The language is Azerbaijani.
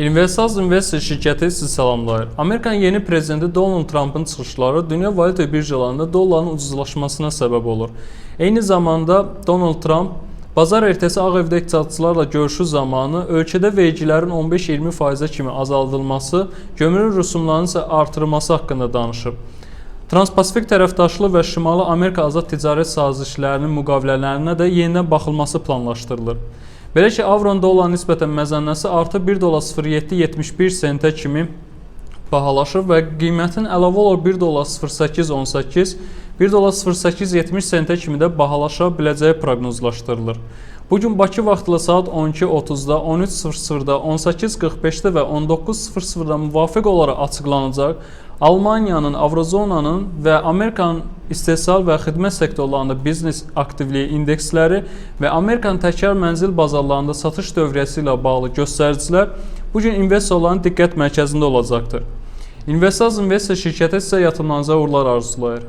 Investors Investor şirkəti sizi salamlayır. Amerikanın yeni prezidenti Donald Trump'ın çıxışları dünya valyuta birjalarında dolların ucuzlaşmasına səbəb olur. Eyni zamanda Donald Trump bazar ertəsi Ağ Evdə iqtisadçılarla görüşü zamanı ölkədə vergilərin 15-20% kimi azaldılması, gömrük rüsumlarının isə artırılması haqqında danışıb. Transpasifik tərəfdaşlığı və Şimali Amerika azad ticarət sazişlərinin müqavilələrinə də yenidən baxılması planlaşdırılır. Belə ki, avronun dolara nisbətən məzənnəsi artı 1.0771 sentə kimi bahalaşıb və qiymətin əlavə olaraq 1.0818, 1.0870 sentə kimi də bahalaşa biləcəyi proqnozlaşdırılır. Bugün Bakı vaxtı saat 12:30-da, 13:00-da, 18:45-də və 19:00-da müvafiq olaraq açıqlanacaq Almaniyanın, Avrozonanın və Amerikanın istehsal və xidmət sektorlarında biznes aktivliyi indeksləri və Amerikanın təkrar mənzil bazarlarında satış dövriyyəsi ilə bağlı göstəricilər bugün investorların diqqət mərkəzində olacaqdır. Investors Investor şirkəti sizə yatırımlarınıza uğurlar arzulayır.